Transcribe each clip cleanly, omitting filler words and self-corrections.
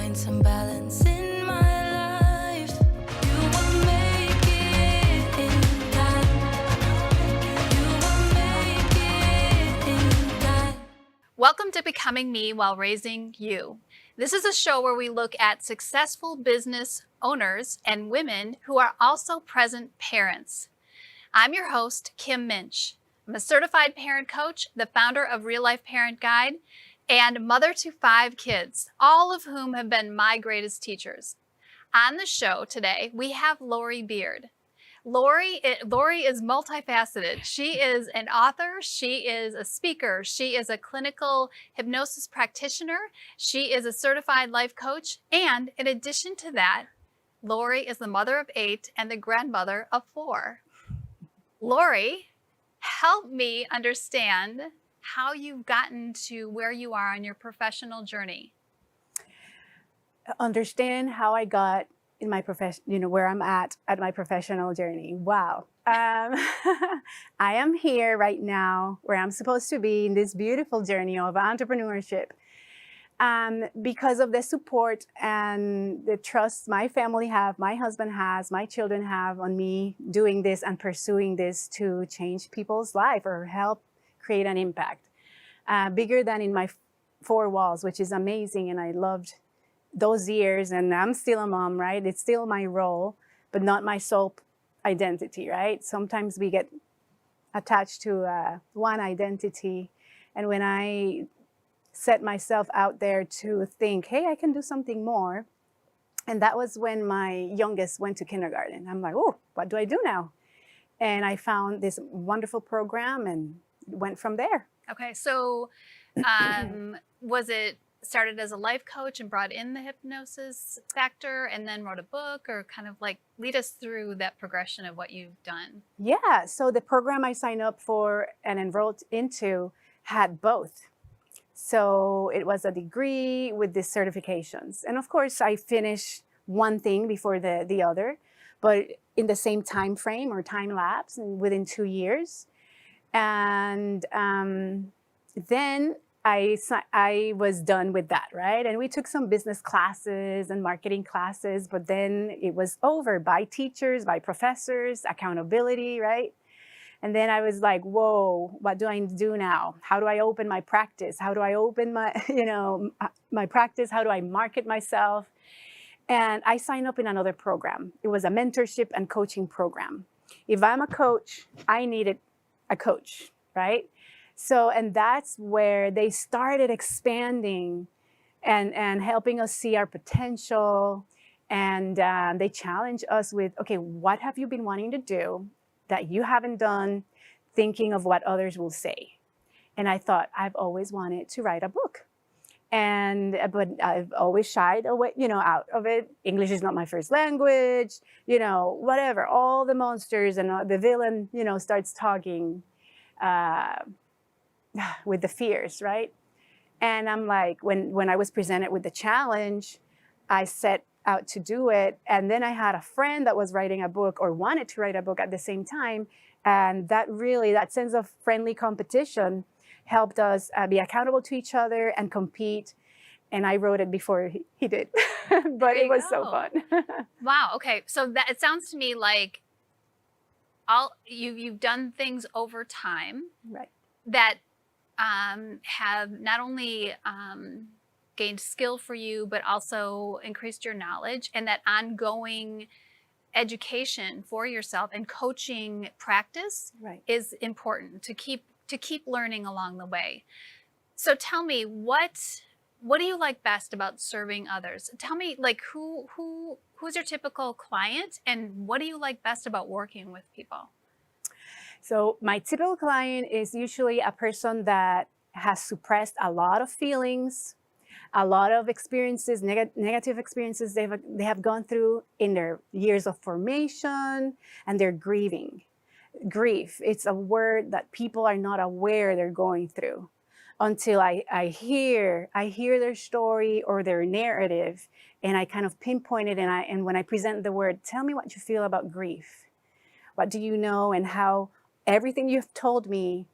find some balance in my life. You will make it in time. You will make it in time. Welcome to Becoming Me While Raising You. This is a show where we look at successful business owners and women who are also present parents. I'm your host, Kim Minch. I'm a certified parent coach, the founder of Real Life Parent Guide, and mother to 5 kids, all of whom have been my greatest teachers. On the show today, we have Lori Beard. Lori is multifaceted. She is an author, she is a speaker, she is a clinical hypnosis practitioner, she is a certified life coach, and in addition to that, Lori is the mother of 8 and the grandmother of 4. Lori, help me understand how you've gotten to where you are on your professional journey. Understand how I got in my profession, where I'm at my professional journey. Wow. I am here right now where I'm supposed to be in this beautiful journey of entrepreneurship because of the support and the trust my family have, my husband has, my children have on me doing this and pursuing this to change people's life or help create an impact bigger than in my 4 walls, which is amazing. And I loved those years, and I'm still a mom, right? It's still my role, but not my sole identity, right? Sometimes we get attached to one identity. And when I set myself out there to think, hey, I can do something more. And that was when my youngest went to kindergarten. I'm like, oh, what do I do now? And I found this wonderful program and went from there. Okay, so was it started as a life coach and brought in the hypnosis factor and then wrote a book, or kind of like lead us through that progression of what you've done? Yeah, so the program I signed up for and enrolled into had both. So it was a degree with these certifications. And of course, I finished one thing before the other, but in the same time frame or time lapse and within 2 years. And then I was done with that, right? And we took some business classes and marketing classes, but then it was over by teachers, by professors, accountability, right? And then I was like, whoa, what do I do now? How do I open my practice? How do I open my, my practice? How do I market myself? And I signed up in another program. It was a mentorship and coaching program. If I'm a coach, I needed a coach, right? So, and that's where they started expanding and helping us see our potential. And they challenged us with, okay, what have you been wanting to do that you haven't done, thinking of what others will say? And I thought, I've always wanted to write a book. But I've always shied away, out of it. English is not my first language, whatever. All the monsters and the villain, starts talking with the fears, right? And I'm like, when I was presented with the challenge, I set out to do it. And then I had a friend that was writing a book or wanted to write a book at the same time. And that sense of friendly competition helped us be accountable to each other and compete. And I wrote it before he did, but it was so fun. Wow. Okay. So that it sounds to me like you've done things over time, right, that have not only gained skill for you, but also increased your knowledge, and that ongoing education for yourself and coaching practice right, is important to keep learning along the way. So tell me, what do you like best about serving others? Tell me, like, who's your typical client, and what do you like best about working with people? So my typical client is usually a person that has suppressed a lot of feelings, a lot of experiences, negative experiences they have gone through in their years of formation, and they're grieving. Grief, it's a word that people are not aware they're going through until I hear their story or their narrative, and I kind of pinpoint it, and when I present the word, tell me what you feel about grief. What do you know, and how everything you've told me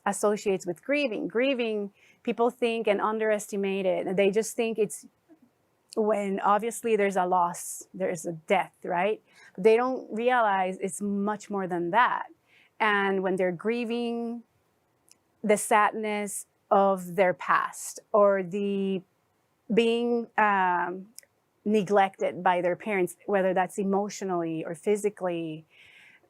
associates with grieving. Grieving, people think and underestimate it. They just think it's when obviously there's a loss, there's a death, right? They don't realize it's much more than that. And when they're grieving the sadness of their past, or the being neglected by their parents, whether that's emotionally or physically,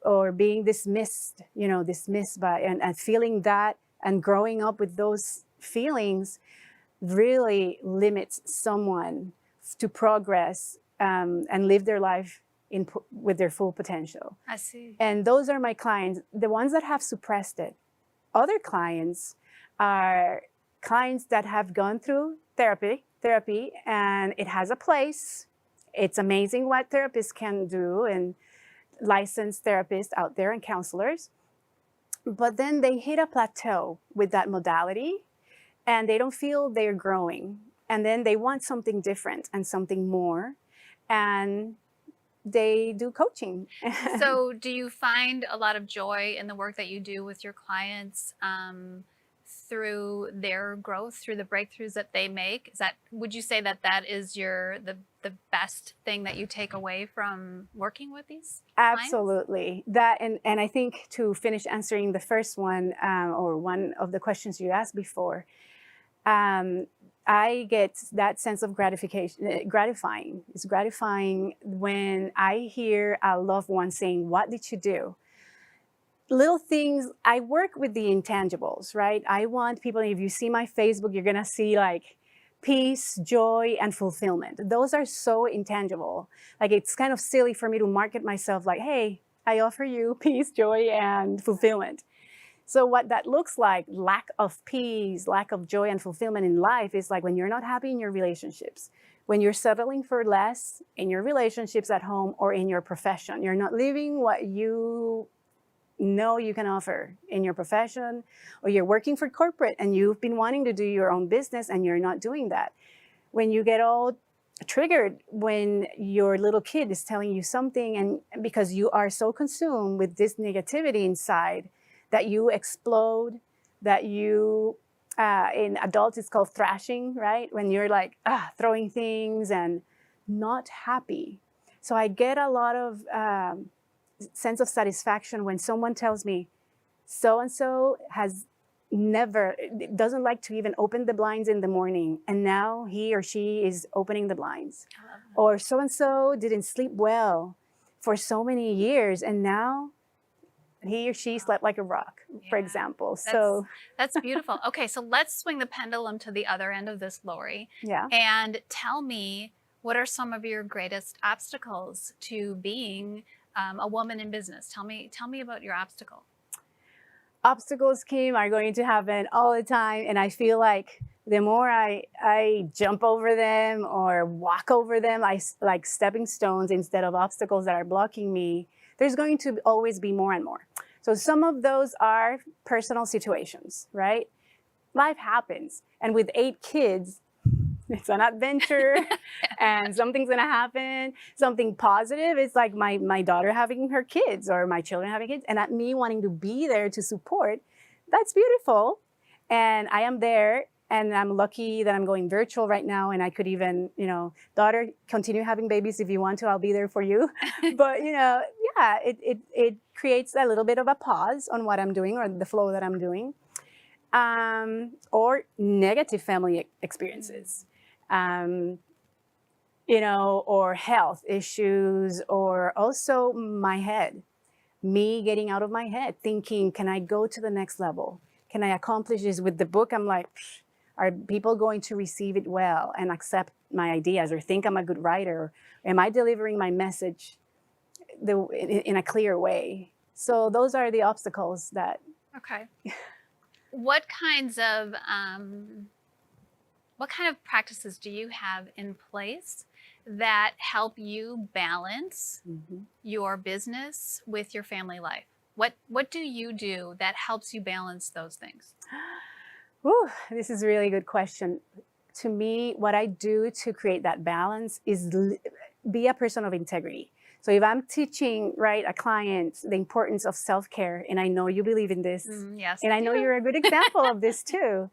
or being dismissed, dismissed by, and feeling that, and growing up with those feelings really limits someone to progress and live their life with their full potential. I see. And those are my clients, the ones that have suppressed it. Other clients are clients that have gone through therapy, and it has a place. It's amazing what therapists can do, and licensed therapists out there and counselors. But then they hit a plateau with that modality, and they don't feel they're growing. And then they want something different and something more. And they do coaching. So do you find a lot of joy in the work that you do with your clients through their growth, through the breakthroughs that they make? Would you say that is the best thing that you take away from working with these clients? Absolutely. That, and I think to finish answering the first one, or one of the questions you asked before, I get that sense of gratifying. It's gratifying when I hear a loved one saying, "What did you do?" Little things. I work with the intangibles, right? I want people, if you see my Facebook, you're gonna see like peace, joy, and fulfillment. Those are so intangible. Like, it's kind of silly for me to market myself like, "Hey, I offer you peace, joy, and fulfillment." So what that looks like, lack of peace, lack of joy and fulfillment in life, is like when you're not happy in your relationships, when you're settling for less in your relationships at home or in your profession. You're not living what you know you can offer in your profession, or you're working for corporate and you've been wanting to do your own business and you're not doing that. When you get all triggered when your little kid is telling you something, and because you are so consumed with this negativity inside, that you explode, that you, in adults, it's called thrashing, right? When you're like throwing things and not happy. So I get a lot of sense of satisfaction when someone tells me, so-and-so doesn't like to even open the blinds in the morning, and now he or she is opening the blinds. Or so-and-so didn't sleep well for so many years, and now he or she slept like a rock, for example. That's beautiful. Okay, so let's swing the pendulum to the other end of this, Lori. Yeah. And tell me, what are some of your greatest obstacles to being a woman in business? Tell me about your obstacle. Obstacles, Kim, are going to happen all the time, and I feel like the more I jump over them or walk over them, like stepping stones instead of obstacles that are blocking me, there's going to always be more and more. So some of those are personal situations, right? Life happens. And with 8 kids, it's an adventure and something's gonna happen, something positive. It's like my daughter having her kids, or my children having kids, and me wanting to be there to support. That's beautiful. And I am there, and I'm lucky that I'm going virtual right now, and I could even, daughter, continue having babies if you want to, I'll be there for you. But, it creates a little bit of a pause on what I'm doing or the flow that I'm doing. Or negative family experiences, or health issues, or also my head, me getting out of my head, thinking, can I go to the next level? Can I accomplish this with the book? I'm like, are people going to receive it well and accept my ideas, or think I'm a good writer? Am I delivering my message in a clear way? So those are the obstacles that. Okay. What kind of practices do you have in place that help you balance your business with your family life? What do you do that helps you balance those things? Whew, this is a really good question. To me, what I do to create that balance is be a person of integrity. So if I'm teaching, a client the importance of self-care, and I know you believe in this, Yes, and I know you're a good example of this too,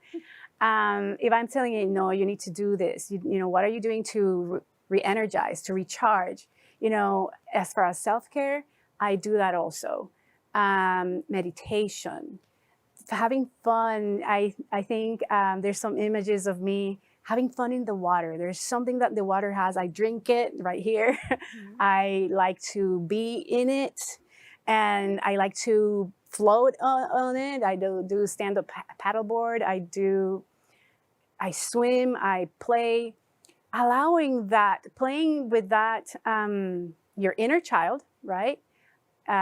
If I'm telling you, no, you need to do this, you know, what are you doing to re-energize, to recharge? You know, as far as self-care, I do that also. Meditation, having fun. I think there's some images of me having fun in the water. There's something that the water has. I drink it right here. I like to be in it, and I like to float on it. I do stand-up paddleboard. I swim. I play. Allowing that, playing with that, your inner child, right?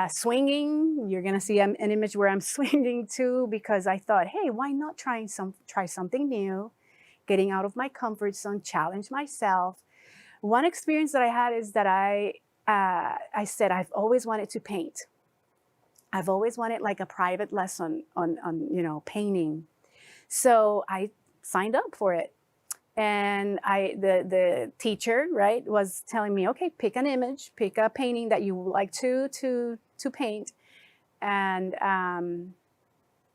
Swinging, you're gonna see an image where I'm swinging too, because I thought, hey, why not try something new, getting out of my comfort zone, challenge myself. One experience that I had is that I said I've always wanted to paint. I've always wanted like a private lesson on you know, painting. So I signed up for it. And the teacher, right, was telling me, okay, pick an image, pick a painting that you would like to paint, and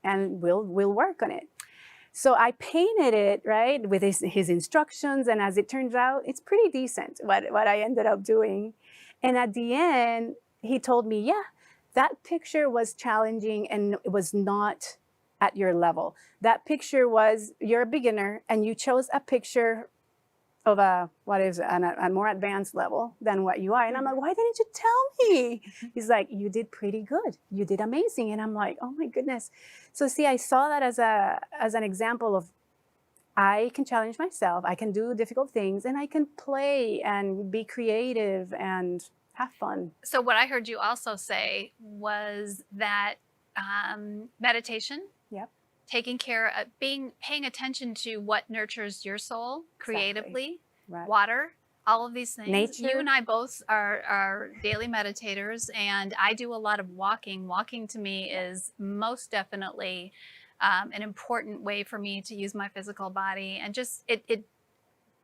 we'll work on it. So I painted it, right, with his instructions, and as it turns out, it's pretty decent what I ended up doing. And at the end, he told me, yeah, that picture was challenging and it was not at your level. That picture was, you're a beginner and you chose a picture of a more advanced level than what you are. And I'm like, why didn't you tell me? He's like, you did pretty good. You did amazing. And I'm like, oh my goodness. So see, I saw that as an example of, I can challenge myself. I can do difficult things, and I can play and be creative and have fun. So what I heard you also say was that meditation, Yep. taking care of paying attention to what nurtures your soul creatively, Right. water, all of these things. Nature. You and I both are daily meditators, and I do a lot of walking. Walking to me is most definitely an important way for me to use my physical body, and just it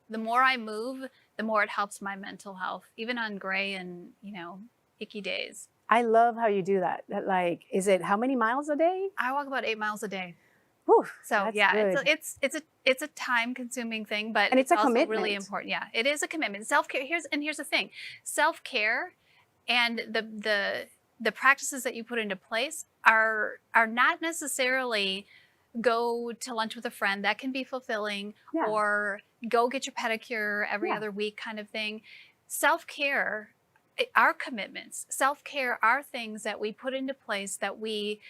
the more I move, the more it helps my mental health, even on gray and, you know, icky days. I love how you do that. That, like, is it how many miles a day? I walk about 8 miles a day. Whew, So that's yeah, good. it's a time consuming thing, but And it's a also really commitment. important. Yeah, it is a commitment. Self-care, here's the thing. Self-care and the practices that you put into place are not necessarily go to lunch with a friend. That can be fulfilling, Yeah. or go get your pedicure every Yeah. other week kind of thing. Self-care, our commitments. Self-care are things that we put into place that we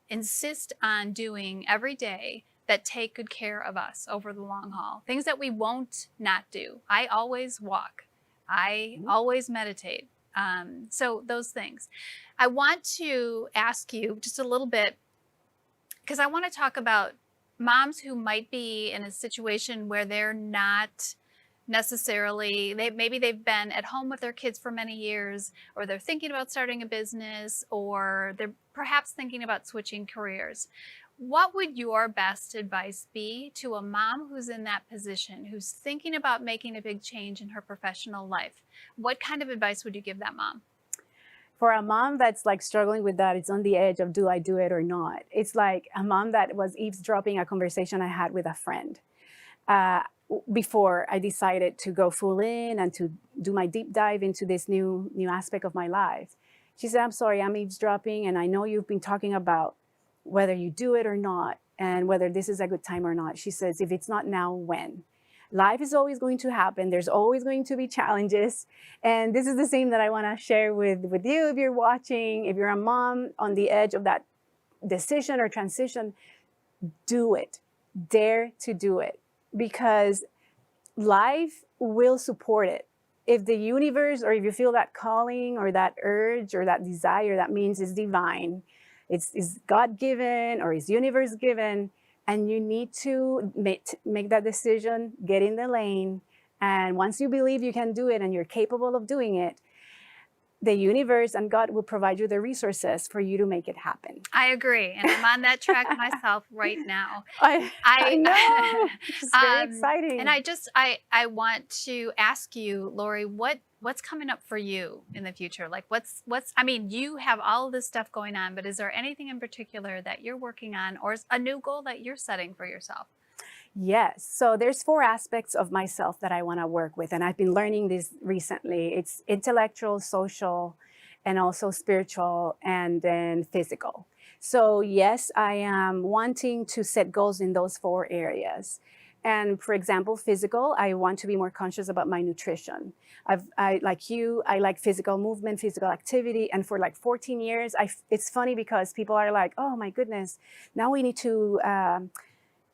insist on doing every day that take good care of us over the long haul. Things that we won't not do. I always walk. I always meditate. So those things. I want to ask you just a little bit, because I want to talk about moms who might be in a situation where they're not necessarily, maybe they've been at home with their kids for many years, or they're thinking about starting a business, or they're perhaps thinking about switching careers. What would your best advice be to a mom who's in that position, who's thinking about making a big change in her professional life? What kind of advice would you give that mom? For a mom that's like struggling with that, it's on the edge of, do I do it or not? It's like a mom that was eavesdropping a conversation I had with a friend before I decided to go full in and to do my deep dive into this new aspect of my life. She said, I'm sorry, I'm eavesdropping, and I know you've been talking about whether you do it or not, and whether this is a good time or not. She says, if it's not now, when? Life is always going to happen. There's always going to be challenges. And this is the same that I want to share with you if you're watching, if you're a mom on the edge of that decision or transition, do it. Dare to do it, because life will support it. If the universe, or if you feel that calling or that urge or that desire, that means it's divine. It's God-given or it's universe-given. And you need to make that decision, get in the lane. And once you believe you can do it and you're capable of doing it, the universe and God will provide you the resources for you to make it happen. I agree. And I'm on that track myself right now. I know. It's very exciting. And I want to ask you, Lori, what's coming up for you in the future? Like I mean, you have all this stuff going on, but is there anything in particular that you're working on, or is a new goal that you're setting for yourself? Yes. So there's four aspects of myself that I want to work with. And I've been learning this recently. It's intellectual, social, and also spiritual, and then physical. So yes, I am wanting to set goals in those four areas. And for example, physical, I want to be more conscious about my nutrition. I like you, I like physical movement, physical activity. And for like 14 years, it's funny because people are like, oh my goodness, now we need to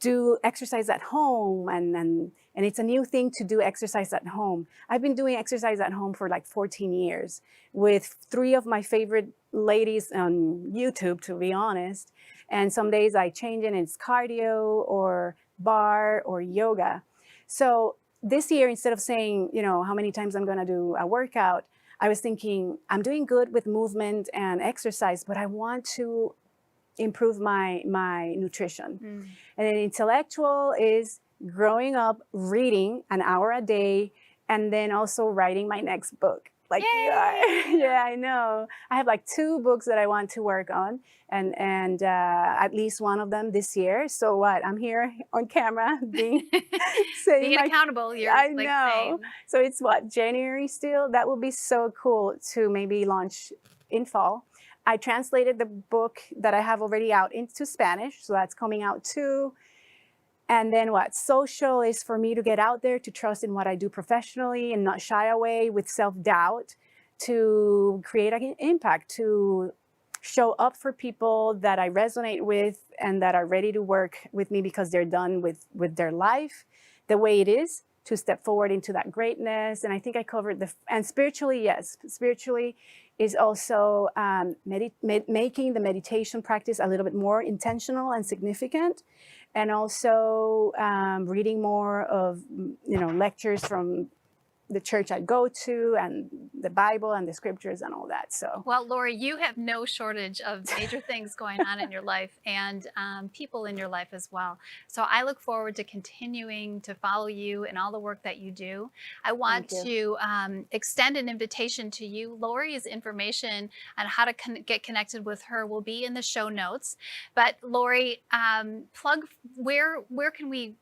do exercise at home, and it's a new thing to do exercise at home. I've been doing exercise at home for like 14 years with three of my favorite ladies on YouTube, to be honest. And some days I change it and it's cardio or bar or yoga. So this year, instead of saying, you know, how many times I'm going to do a workout, I was thinking I'm doing good with movement and exercise, but I want to improve my nutrition. And then intellectual is growing up, reading an hour a day, and then also writing my next book. Like you are. Yeah, I know. I have like 2 books that I want to work on, and at least one of them this year. So what? I'm here on camera being saying Being accountable, you're I like know. saying. So it's what, January still? That would be so cool to maybe launch in fall. I translated the book that I have already out into Spanish, so that's coming out too. And then what? Social is for me to get out there, to trust in what I do professionally and not shy away with self-doubt, to create an impact, to show up for people that I resonate with and that are ready to work with me because they're done with their life the way it is, to step forward into that greatness. And I think I covered and spiritually, yes, spiritually is also making the meditation practice a little bit more intentional and significant, and also reading more of, you know, lectures from the church I go to, and the Bible and the scriptures and all that. So, Well, Lori, you have no shortage of major things going on in your life, and people in your life as well. So I look forward to continuing to follow you and all the work that you do. I want Thank to extend an invitation to you. Lori's information on how to get connected with her will be in the show notes. But Lori, plug where can we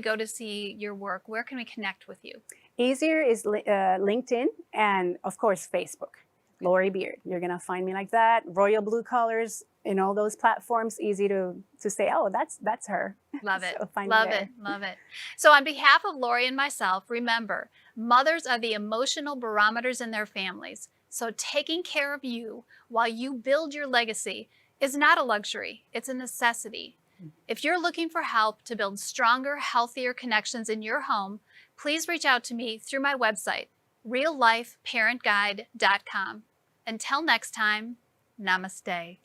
go to see your work? Where can we connect with you? easier is LinkedIn, and of course Facebook. Lori Beard. You're gonna find me like that. Royal blue colors in all those platforms. Easy to say, oh, that's her. Love it. So find me Love there. it. Love it. So on behalf of Lori and myself, remember, mothers are the emotional barometers in their families. So taking care of you while you build your legacy is not a luxury, it's a necessity. If you're looking for help to build stronger, healthier connections in your home, please reach out to me through my website, reallifeparentguide.com. Until next time, namaste.